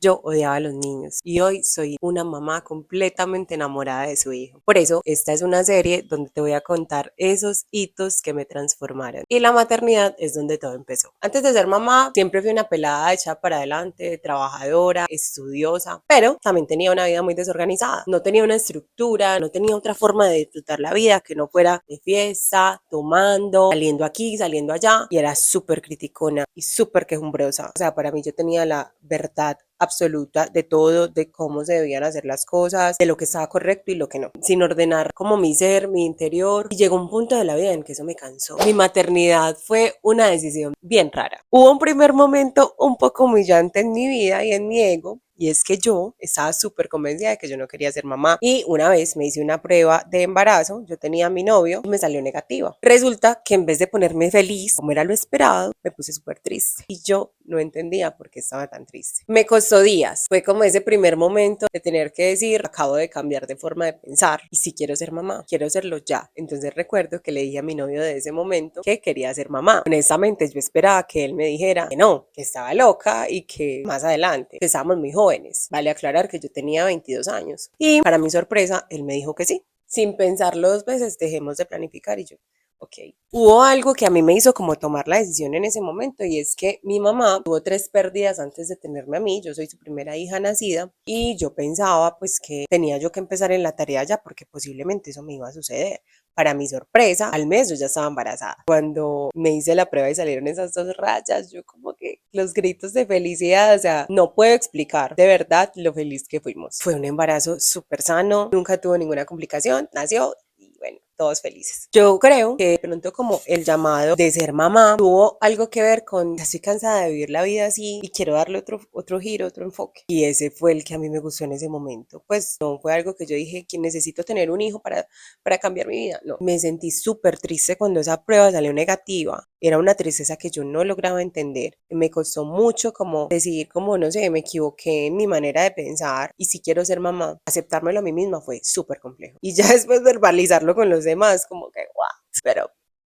Yo odiaba a los niños y hoy soy una mamá completamente enamorada de su hijo. Por eso, esta es una serie donde te voy a contar esos hitos que me transformaron. Y la maternidad es donde todo empezó. Antes de ser mamá, siempre fui una pelada echada para adelante, trabajadora, estudiosa, pero también tenía una vida muy desorganizada. No tenía una estructura, no tenía otra forma de disfrutar la vida que no fuera de fiesta, tomando, saliendo aquí, saliendo allá. Y era súper criticona y súper quejumbrosa. O sea, para mí yo tenía la verdad absoluta de todo, de cómo se debían hacer las cosas, de lo que estaba correcto y lo que no, sin ordenar como mi ser, mi interior. Y llegó un punto de la vida en que eso me cansó. Mi maternidad fue una decisión bien rara. Hubo un primer momento un poco humillante en mi vida y en mi ego, y es que yo estaba súper convencida de que yo no quería ser mamá. Y una vez me hice una prueba de embarazo, yo tenía a mi novio y me salió negativa. Resulta que en vez de ponerme feliz, como era lo esperado, me puse súper triste. Y yo no entendía por qué estaba tan triste. Me costó días. Fue como ese primer momento de tener que decir, acabo de cambiar de forma de pensar. Y si quiero ser mamá, quiero serlo ya. Entonces recuerdo que le dije a mi novio de ese momento que quería ser mamá. Honestamente, yo esperaba que él me dijera que no, que estaba loca y que más adelante, que estábamos muy jóvenes. Vale aclarar que yo tenía 22 años. Y para mi sorpresa, él me dijo que sí. Sin pensarlo dos veces, dejemos de planificar y yo, ok. Hubo algo que a mí me hizo como tomar la decisión en ese momento, y es que mi mamá tuvo 3 pérdidas antes de tenerme a mí. Yo soy su primera hija nacida y yo pensaba pues que tenía yo que empezar en la tarea ya porque posiblemente eso me iba a suceder. Para mi sorpresa, al mes yo ya estaba embarazada. Cuando me hice la prueba y salieron esas 2 rayas, yo como que los gritos de felicidad, o sea, no puedo explicar de verdad lo feliz que fuimos. Fue un embarazo súper sano, nunca tuvo ninguna complicación, nació y bueno, todos felices. Yo creo que de pronto como el llamado de ser mamá tuvo algo que ver con, ya estoy cansada de vivir la vida así y quiero darle otro giro, otro enfoque. Y ese fue el que a mí me gustó en ese momento. Pues no fue algo que yo dije que necesito tener un hijo para cambiar mi vida. No, me sentí súper triste cuando esa prueba salió negativa. Era una tristeza que yo no lograba entender. Me costó mucho como decidir como, no sé, me equivoqué en mi manera de pensar y si quiero ser mamá, aceptármelo a mí misma fue súper complejo. Y ya después verbalizarlo con los demás, como que, wow, pero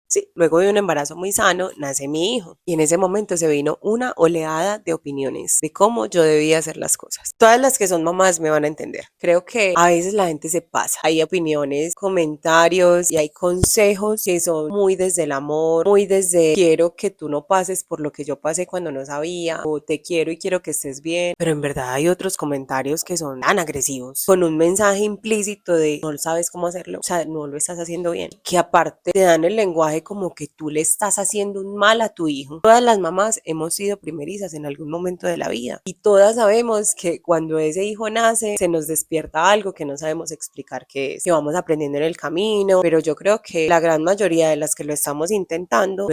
sí, luego de un embarazo muy sano, nace mi hijo. Y en ese momento se vino una oleada de opiniones de cómo yo debía hacer las cosas. Todas las que son mamás me van a entender. Creo que a veces la gente se pasa. Hay opiniones, comentarios y hay consejos que son muy desde el amor, muy desde quiero que tú no pases por lo que yo pasé cuando no sabía, o te quiero y quiero que estés bien. Pero en verdad hay otros comentarios que son tan agresivos, con un mensaje implícito de no sabes cómo hacerlo, o sea, no lo estás haciendo bien, que aparte te dan el lenguaje como que tú le estás haciendo un mal a tu hijo. Todas las mamás hemos sido primerizas en algún momento de la vida y todas sabemos que cuando ese hijo nace se nos despierta algo que no sabemos explicar qué es, que vamos aprendiendo en el camino, pero yo creo que la gran mayoría de las que lo estamos intentando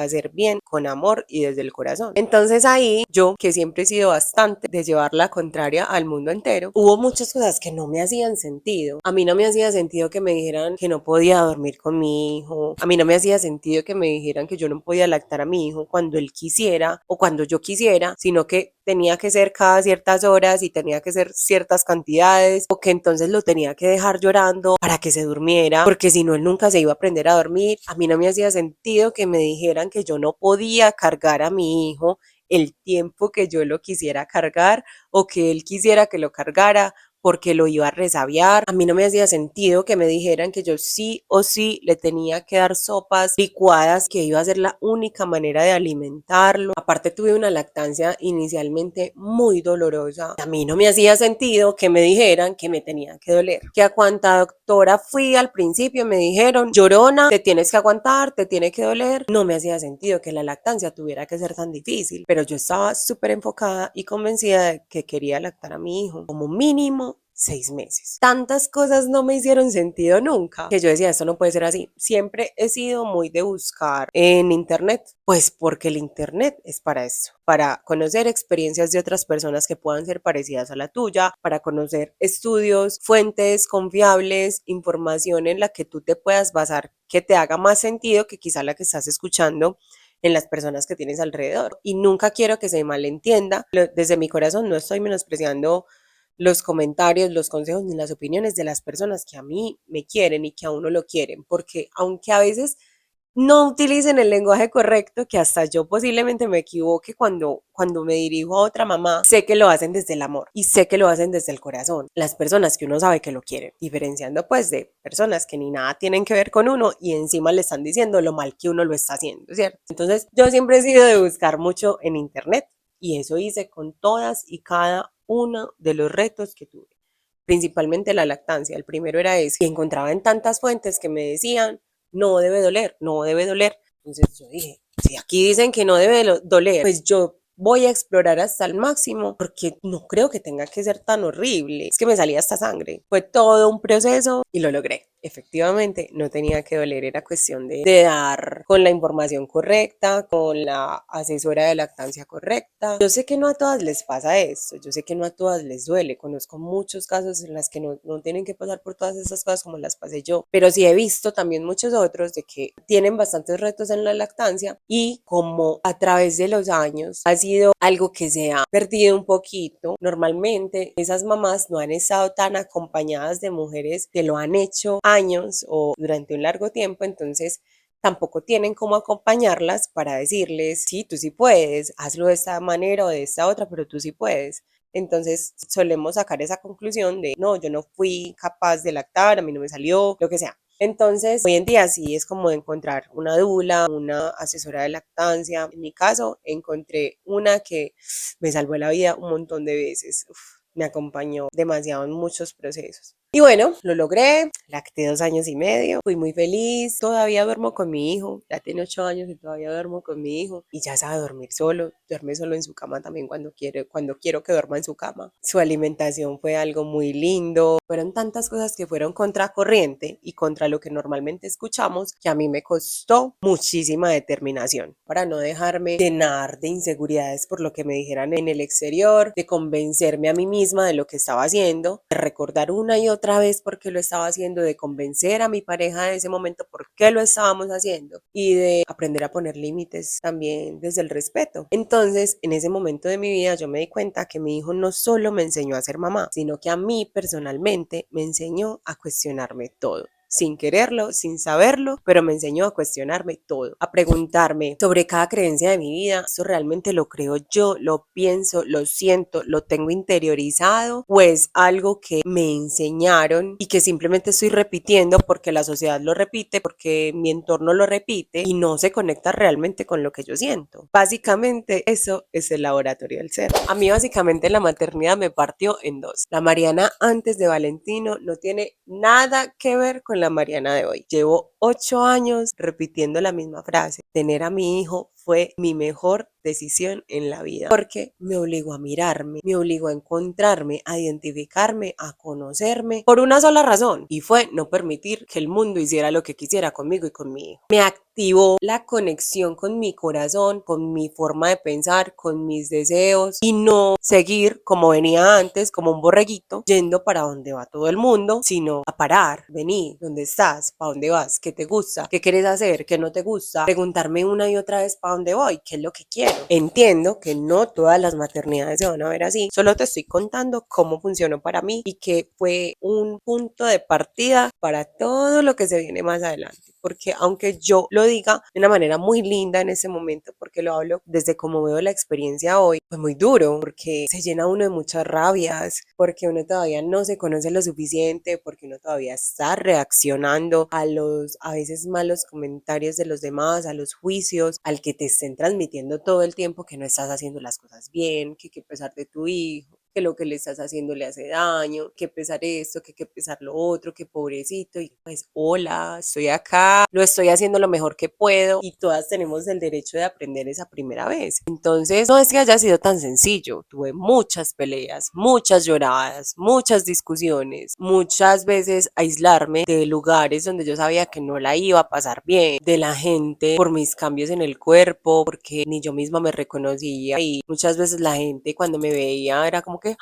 hacer bien, con amor y desde el corazón. Entonces ahí yo, que siempre he sido bastante de llevar la contraria al mundo entero, hubo muchas cosas que no me hacían sentido. A mí no me hacía sentido que me dijeran que no podía dormir con mi hijo. A mí no me hacía sentido que me dijeran que yo no podía lactar a mi hijo cuando él quisiera o cuando yo quisiera, sino que tenía que ser cada ciertas horas y tenía que ser ciertas cantidades, o que entonces lo tenía que dejar llorando para que se durmiera, porque si no él nunca se iba a aprender a dormir. A mí no me hacía sentido que me dijeran que yo no podía cargar a mi hijo el tiempo que yo lo quisiera cargar o que él quisiera que lo cargara porque lo iba a resabiar. A mí no me hacía sentido que me dijeran que yo sí o sí le tenía que dar sopas licuadas, que iba a ser la única manera de alimentarlo. Aparte tuve una lactancia inicialmente muy dolorosa. A mí no me hacía sentido que me dijeran que me tenía que doler. Que a cuanta doctora fui al principio me dijeron, llorona, te tienes que aguantar, te tiene que doler. No me hacía sentido que la lactancia tuviera que ser tan difícil, pero yo estaba súper enfocada y convencida de que quería lactar a mi hijo como mínimo 6 meses. Tantas cosas no me hicieron sentido nunca, que yo decía, esto no puede ser así. Siempre he sido muy de buscar en internet, pues porque el internet es para esto, para conocer experiencias de otras personas que puedan ser parecidas a la tuya, para conocer estudios, fuentes confiables, información en la que tú te puedas basar, que te haga más sentido que quizá la que estás escuchando en las personas que tienes alrededor. Y nunca quiero que se malentienda. Desde mi corazón no estoy menospreciando los comentarios, los consejos ni las opiniones de las personas que a mí me quieren y que a uno lo quieren, porque aunque a veces no utilicen el lenguaje correcto, que hasta yo posiblemente me equivoque cuando me dirijo a otra mamá, sé que lo hacen desde el amor y sé que lo hacen desde el corazón. Las personas que uno sabe que lo quieren, diferenciando pues de personas que ni nada tienen que ver con uno y encima le están diciendo lo mal que uno lo está haciendo, ¿cierto? Entonces yo siempre he sido de buscar mucho en internet y eso hice con todas y cada uno de los retos que tuve, principalmente la lactancia. El primero era ese, y encontraba en tantas fuentes que me decían, no debe doler, no debe doler. Entonces yo dije, si aquí dicen que no debe doler, pues yo voy a explorar hasta el máximo porque no creo que tenga que ser tan horrible. Es que me salía hasta sangre. Fue todo un proceso y lo logré. Efectivamente, no tenía que doler, era cuestión de dar con la información correcta, con la asesora de lactancia correcta. Yo sé que no a todas les pasa esto, yo sé que no a todas les duele, conozco muchos casos en los que no tienen que pasar por todas esas cosas como las pasé yo, pero sí he visto también muchos otros de que tienen bastantes retos en la lactancia y como a través de los años ha sido algo que se ha perdido un poquito. Normalmente esas mamás no han estado tan acompañadas de mujeres que lo han hecho años o durante un largo tiempo, entonces tampoco tienen cómo acompañarlas para decirles, sí, tú sí puedes, hazlo de esta manera o de esta otra, pero tú sí puedes. Entonces solemos sacar esa conclusión de, no, yo no fui capaz de lactar, a mí no me salió, lo que sea. Entonces, hoy en día sí es como encontrar una dula, una asesora de lactancia. En mi caso, encontré una que me salvó la vida un montón de veces. Uf, me acompañó demasiado en muchos procesos. Y bueno, lo logré, lacté 2 años y medio, fui muy feliz, todavía duermo con mi hijo, ya tiene 8 años y todavía duermo con mi hijo y ya sabe dormir solo, duerme solo en su cama también cuando quiero que duerma en su cama. Su alimentación fue algo muy lindo, fueron tantas cosas que fueron contracorriente y contra lo que normalmente escuchamos que a mí me costó muchísima determinación para no dejarme llenar de inseguridades por lo que me dijeran en el exterior, de convencerme a mí misma de lo que estaba haciendo, de recordar una y otra vez por qué lo estaba haciendo, de convencer a mi pareja en ese momento por qué lo estábamos haciendo y de aprender a poner límites también desde el respeto. Entonces, en ese momento de mi vida yo me di cuenta que mi hijo no solo me enseñó a ser mamá, sino que a mí personalmente me enseñó a cuestionarme todo, sin quererlo, sin saberlo, pero me enseñó a cuestionarme todo, a preguntarme sobre cada creencia de mi vida. ¿Esto realmente lo creo yo? ¿Lo pienso? ¿Lo siento? ¿Lo tengo interiorizado? ¿O es algo que me enseñaron y que simplemente estoy repitiendo porque la sociedad lo repite, porque mi entorno lo repite y no se conecta realmente con lo que yo siento? Básicamente eso es el laboratorio del ser. A mí básicamente la maternidad me partió en dos. La Mariana antes de Valentino no tiene nada que ver con la Mariana de hoy. Llevo 8 años repitiendo la misma frase. Tener a mi hijo fue mi mejor decisión en la vida porque me obligó a mirarme, me obligó a encontrarme, a identificarme, a conocerme por una sola razón y fue no permitir que el mundo hiciera lo que quisiera conmigo y con mi hijo. Me activó la conexión con mi corazón, con mi forma de pensar, con mis deseos y no seguir como venía antes, como un borreguito, yendo para donde va todo el mundo, sino a parar, venir, ¿dónde estás? ¿Para dónde vas? ¿Qué te gusta? ¿Qué quieres hacer? ¿Qué no te gusta? Preguntarme una y otra vez para dónde voy, qué es lo que quiero. Entiendo que no todas las maternidades se van a ver así, solo te estoy contando cómo funcionó para mí y que fue un punto de partida para todo lo que se viene más adelante. Porque aunque yo lo diga de una manera muy linda en ese momento, porque lo hablo desde cómo veo la experiencia hoy, fue muy duro, porque se llena uno de muchas rabias, porque uno todavía no se conoce lo suficiente, porque uno todavía está reaccionando a los a veces malos comentarios de los demás, a los juicios, al que te estén transmitiendo todo el tiempo que no estás haciendo las cosas bien, que pesar de tu hijo, que lo que le estás haciendo le hace daño, que pesar esto, que pesar lo otro, que pobrecito, y pues hola, estoy acá, lo estoy haciendo lo mejor que puedo y todas tenemos el derecho de aprender esa primera vez. Entonces, no es que haya sido tan sencillo, tuve muchas peleas, muchas lloradas, muchas discusiones, muchas veces aislarme de lugares donde yo sabía que no la iba a pasar bien, de la gente por mis cambios en el cuerpo, porque ni yo misma me reconocía y muchas veces la gente cuando me veía era como que,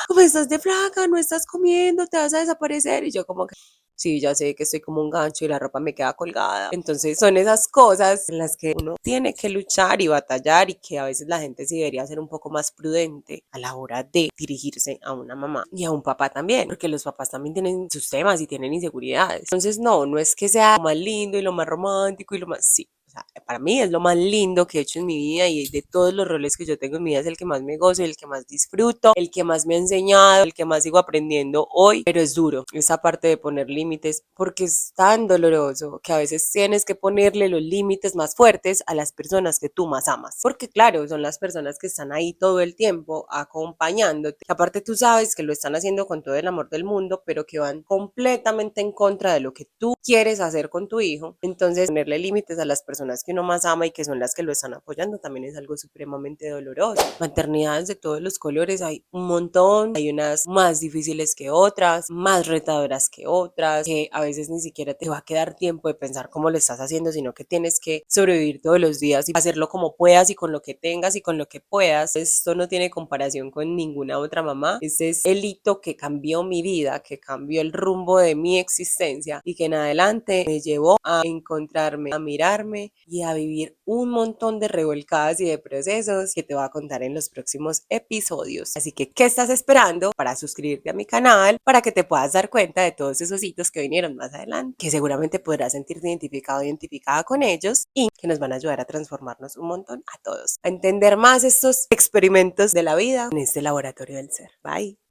¿cómo estás de flaca? No estás comiendo, te vas a desaparecer. Y yo como que, Sí, ya sé que estoy como un gancho y la ropa me queda colgada. Entonces son esas cosas en las que uno tiene que luchar y batallar y que a veces la gente sí debería ser un poco más prudente a la hora de dirigirse a una mamá y a un papá también, porque los papás también tienen sus temas y tienen inseguridades. Entonces no es que sea lo más lindo y lo más romántico y lo más, sí. O sea, para mí es lo más lindo que he hecho en mi vida y de todos los roles que yo tengo en mi vida es el que más me gozo, el que más disfruto, el que más me ha enseñado, el que más sigo aprendiendo hoy, pero es duro esa parte de poner límites porque es tan doloroso que a veces tienes que ponerle los límites más fuertes a las personas que tú más amas, porque claro, son las personas que están ahí todo el tiempo acompañándote, que aparte tú sabes que lo están haciendo con todo el amor del mundo, pero que van completamente en contra de lo que tú quieres hacer con tu hijo. Entonces ponerle límites a las personas que uno más ama y que son las que lo están apoyando también es algo supremamente doloroso. Maternidades de todos los colores hay un montón, hay unas más difíciles que otras, más retadoras que otras, que a veces ni siquiera te va a quedar tiempo de pensar cómo lo estás haciendo, sino que tienes que sobrevivir todos los días y hacerlo como puedas y con lo que tengas y con lo que puedas. Esto no tiene comparación con ninguna otra mamá. Ese es el hito que cambió mi vida, que cambió el rumbo de mi existencia y que en adelante me llevó a encontrarme, a mirarme y a vivir un montón de revolcadas y de procesos que te voy a contar en los próximos episodios. Así que, ¿qué estás esperando para suscribirte a mi canal? Para que te puedas dar cuenta de todos esos hitos que vinieron más adelante, que seguramente podrás sentirte identificado o identificada con ellos y que nos van a ayudar a transformarnos un montón a todos, a entender más estos experimentos de la vida en este laboratorio del ser. Bye.